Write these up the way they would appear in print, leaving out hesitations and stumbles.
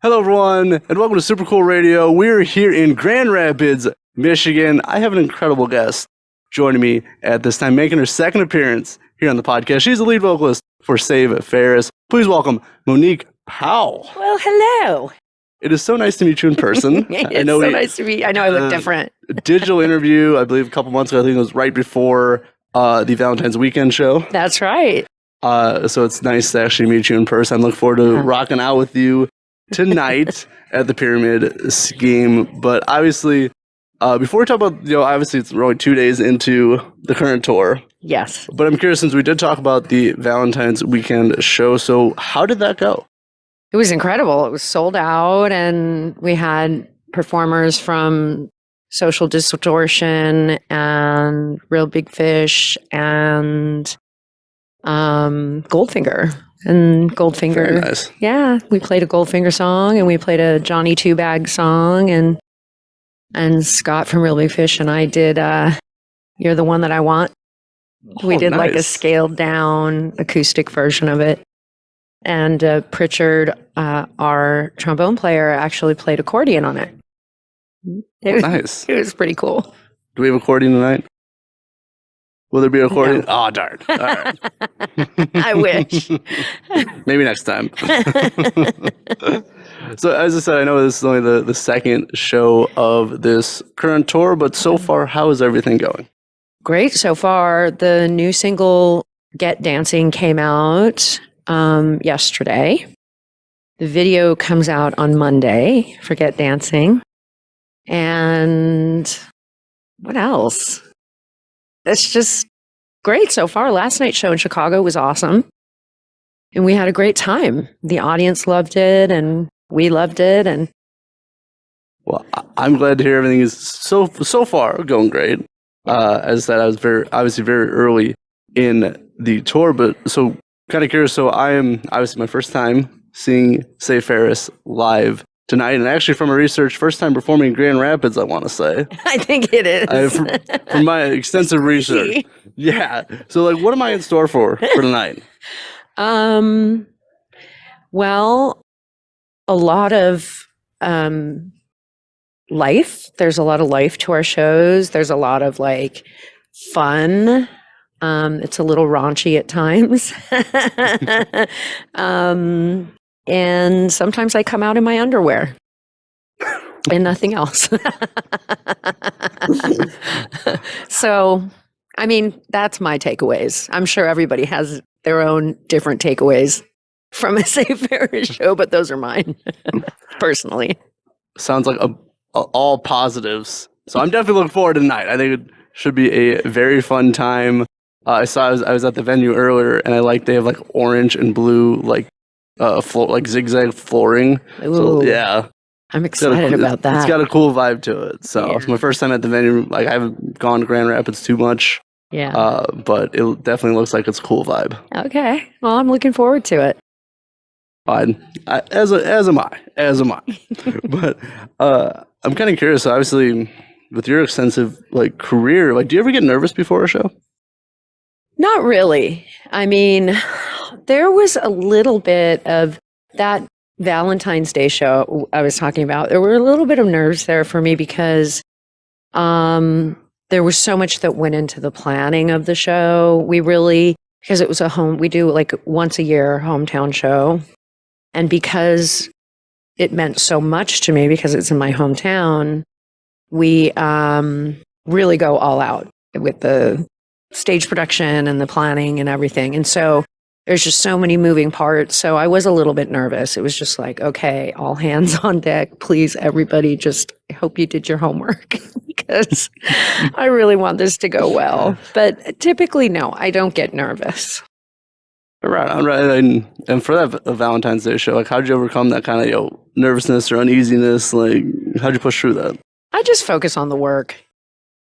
Hello, everyone, and welcome to Super Cool Radio. We're here in Grand Rapids, Michigan. I have an incredible guest joining me at this time, making her second appearance here on the podcast. She's the lead vocalist for Save Ferris. Please welcome Monique Powell. Well, hello. It is so nice to meet you in person. It's so nice to meet you. I know I look different. Digital interview, I believe, a couple months ago. I think it was right before the Valentine's weekend show. That's right. So it's nice to actually meet you in person. I'm looking forward to rocking out with you tonight at the Pyramid Scheme. But obviously, before we talk about, obviously we're only 2 days into the current tour. Yes. But I'm curious, since we did talk about the Valentine's weekend show, so how did that go? It was incredible. It was sold out, and we had performers from Social Distortion and Real Big Fish and Goldfinger. And Goldfinger. Very nice. Yeah, we played a Goldfinger song, and we played a Johnny Two Bag song, and Scott from Real Big Fish and I did You're the One That I Want. We did like a scaled down acoustic version of it. And Pritchard, our trombone player, actually played accordion on it. Nice. It was pretty cool. Do we have accordion tonight? Will there be a accordion? No. Oh, darn. All right. I wish. Maybe next time. So, as I said, I know this is only the second show of this current tour, but so far, how is everything going? Great so far. The new single, Get Dancing, came out yesterday. The video comes out on Monday for Get Dancing. And what else? It's just great so far. Last night's show in Chicago was awesome. And we had a great time. The audience loved it, and we loved it. And well, I'm glad to hear everything is so far going great. As I said, I was obviously very early in the tour, but so kind of curious. So I am obviously my first time seeing Save Ferris live tonight, and actually from my research, first time performing in Grand Rapids, I want to say. I think it is. From my extensive research. Yeah. So, like, what am I in store for tonight? Well, a lot of life. There's a lot of life to our shows. There's a lot of, like, fun. It's a little raunchy at times. And sometimes I come out in my underwear and nothing else. So, I mean, that's my takeaways. I'm sure everybody has their own different takeaways from a Save Ferris show, but those are mine, personally. Sounds like all positives. So I'm definitely looking forward to tonight. I think it should be a very fun time. I was at the venue earlier, and they have like orange and blue like zigzag flooring. Ooh, so yeah, I'm excited about that. It's got a cool vibe to it. So it's my first time at the venue. Like, I haven't gone to Grand Rapids too much. Yeah. But it definitely looks like it's a cool vibe. Okay. Well, I'm looking forward to it. Fine. As am I. But I'm kind of curious. So obviously, with your extensive like career, like, do you ever get nervous before a show? Not really. I mean, there was a little bit of that Valentine's Day show I was talking about. There were a little bit of nerves there for me because there was so much that went into the planning of the show. Because it was we do like once a year hometown show. And because it meant so much to me because it's in my hometown, we really go all out with the stage production and the planning and everything. And so there's just so many moving parts. So I was a little bit nervous. It was just like, okay, all hands on deck. Please, everybody, just I hope you did your homework because I really want this to go well. But typically, no, I don't get nervous. Right. And for that Valentine's Day show, like, how'd you overcome that kind of nervousness or uneasiness? Like, how'd you push through that? I just focus on the work,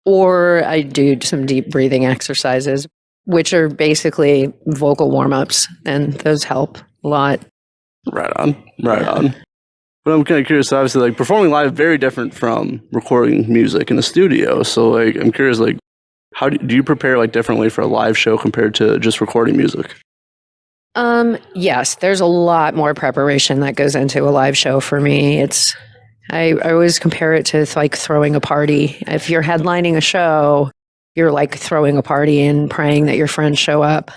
or I do some deep breathing exercises, which are basically vocal warm-ups, and those help a lot. Right on. But I'm kind of curious, obviously, like, performing live, very different from recording music in a studio. So, like, I'm curious, like, how do you prepare, like, differently for a live show compared to just recording music? Yes, there's a lot more preparation that goes into a live show for me. I always compare it to like throwing a party. If you're headlining a show, you're like throwing a party and praying that your friends show up.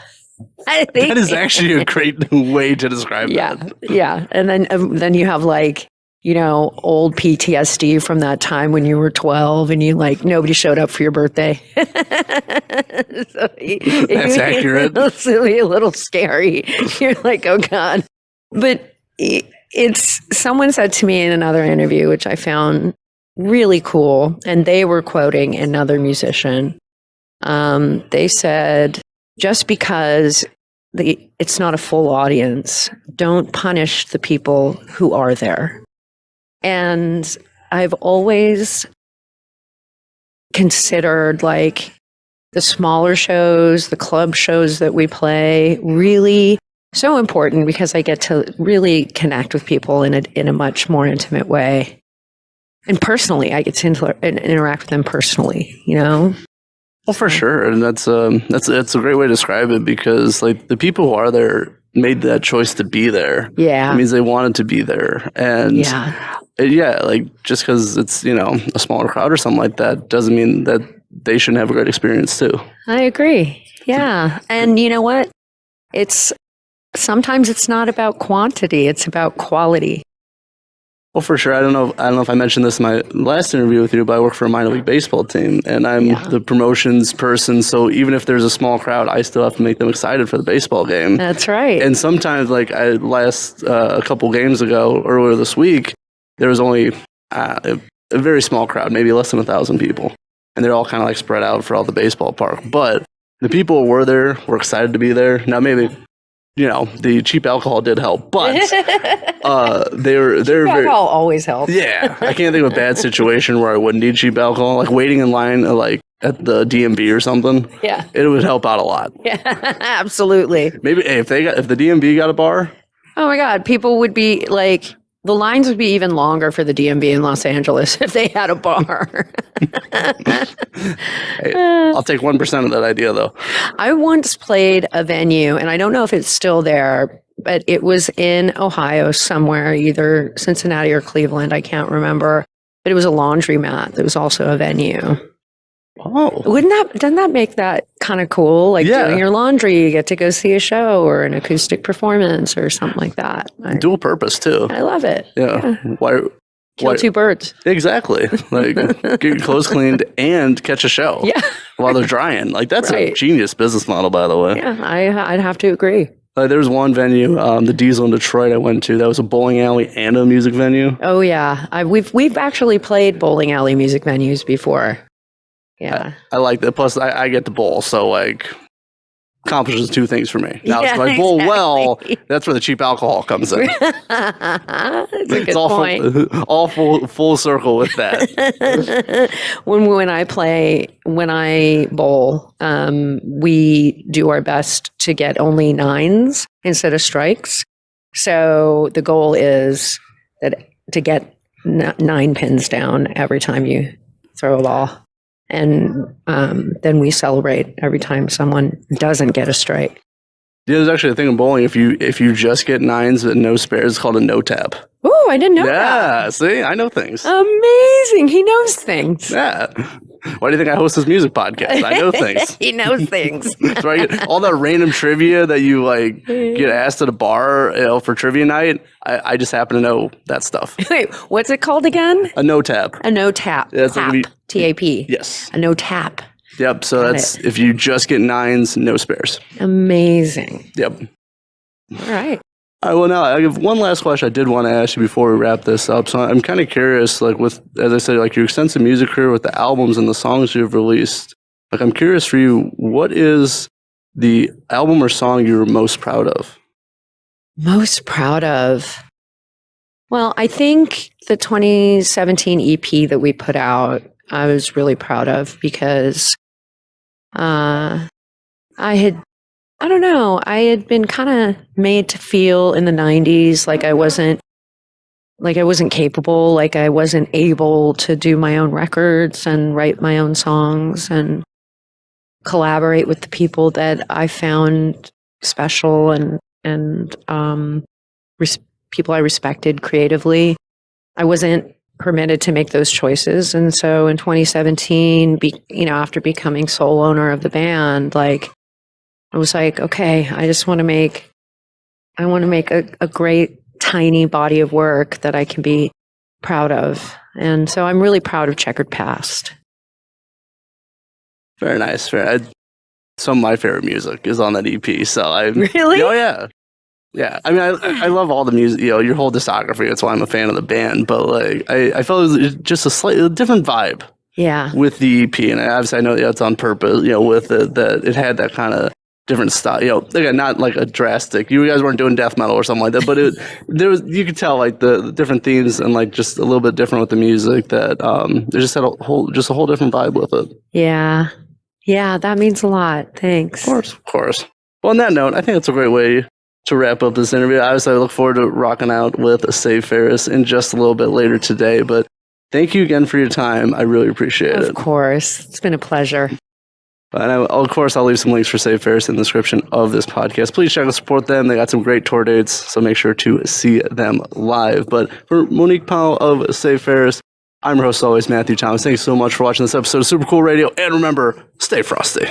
I think That is actually a great way to describe that. Yeah. And then you have like, old PTSD from that time when you were 12 and you like nobody showed up for your birthday. So That's accurate. It's really a little scary. You're like, oh God. But someone said to me in another interview, which I found really cool, and they were quoting another musician. They said, just because it's not a full audience, don't punish the people who are there. And I've always considered like the smaller shows, the club shows that we play, really so important because I get to really connect with people in a much more intimate way. And personally, I get to interact with them personally, Well, for sure. And that's a great way to describe it because like the people who are there made that choice to be there. Yeah. It means they wanted to be there. And like just because it's, a smaller crowd or something like that doesn't mean that they shouldn't have a great experience too. I agree. Yeah. And you know what? Sometimes it's not about quantity, it's about quality. Well, for sure. I don't know if I mentioned this in my last interview with you, but I work for a minor league baseball team, and I'm the promotions person. So even if there's a small crowd, I still have to make them excited for the baseball game. That's right. And sometimes, like a couple games ago, earlier this week, there was only a very small crowd, maybe less than 1,000 people, and they're all kind of like spread out for all the baseball park. But the people who were there were excited to be there. Now maybe. The cheap alcohol did help, but they're very. Alcohol always helps. Yeah, I can't think of a bad situation where I wouldn't need cheap alcohol, like waiting in line, like at the DMV or something. Yeah, it would help out a lot. Yeah, absolutely. Maybe if the DMV got a bar. Oh my God, people would be like. The lines would be even longer for the DMV in Los Angeles if they had a bar. Hey, I'll take 1% of that idea, though. I once played a venue, and I don't know if it's still there, but it was in Ohio somewhere, either Cincinnati or Cleveland. I can't remember. But it was a laundromat that was also a venue. Oh, doesn't that make that kind of cool? Like doing your laundry, you get to go see a show or an acoustic performance or something like that. Dual purpose too. I love it. Yeah. Why kill two birds? Exactly. Like get your clothes cleaned and catch a show. Yeah. While they're drying. Like that's a genius business model, by the way. Yeah, I'd have to agree. There was one venue, the Diesel in Detroit I went to. That was a bowling alley and a music venue. Oh yeah, we've actually played bowling alley music venues before. Yeah, I like that. Plus, I get to bowl, so like accomplishes two things for me. Now, if I bowl well, that's where the cheap alcohol comes in. That's a good it's all point. All full circle with that. When I bowl, we do our best to get only 9s instead of strikes. So the goal is to get 9 pins down every time you throw a ball. And then we celebrate every time someone doesn't get a strike. Yeah, there's actually a thing in bowling. If you just get 9s and no spares, it's called a no tap. Oh, I didn't know that. Yeah, see, I know things. Amazing. He knows things. Yeah. Why do you think I host this music podcast? I know things. He knows things. That's where I get all that random trivia that you like get asked at a bar for trivia night. I just happen to know that stuff. Wait, what's it called again? A no tap. A no tap. Yeah, tap. T-A-P. Yes. A no tap. Yep. So that's if you just get 9s, no spares. Amazing. Yep. All right. All right, well, now I have one last question I did want to ask you before we wrap this up. So I'm kind of curious, like with, as I said, like your extensive music career with the albums and the songs you've released. Like, I'm curious for you, what is the album or song you're most proud of? Most proud of. Well, I think the 2017 EP that we put out, I was really proud of because I don't know, I had been kind of made to feel in the 90s like I wasn't capable, like I wasn't able to do my own records and write my own songs and collaborate with the people that I found special and people I respected creatively. I wasn't permitted to make those choices, and so in 2017, after becoming sole owner of the band, like I was like, okay, I want to make a great tiny body of work that I can be proud of, and so I'm really proud of Checkered Past. Very nice. Some of my favorite music is on that EP. So Really? Oh yeah. Yeah, I mean, I love all the music, your whole discography. That's why I'm a fan of the band. But like, I felt it was just a slightly different vibe. Yeah. With the EP, and obviously I know it's on purpose. With it that it had that kind of different style. Again, not like a drastic. You guys weren't doing death metal or something like that, but you could tell like the different themes and like just a little bit different with the music. That they just had a whole different vibe with it. Yeah. Yeah, that means a lot. Thanks. Of course. Well, on that note, I think it's a great way to wrap up this interview. Obviously, I look forward to rocking out with Save Ferris in just a little bit later today. But thank you again for your time. I really appreciate it. Of course. It's been a pleasure. And of course, I'll leave some links for Save Ferris in the description of this podcast. Please check out, support them. They got some great tour dates, so make sure to see them live. But for Monique Powell of Save Ferris, I'm your host always, Matthew Thomas. Thanks so much for watching this episode of Super Cool Radio. And remember, stay frosty.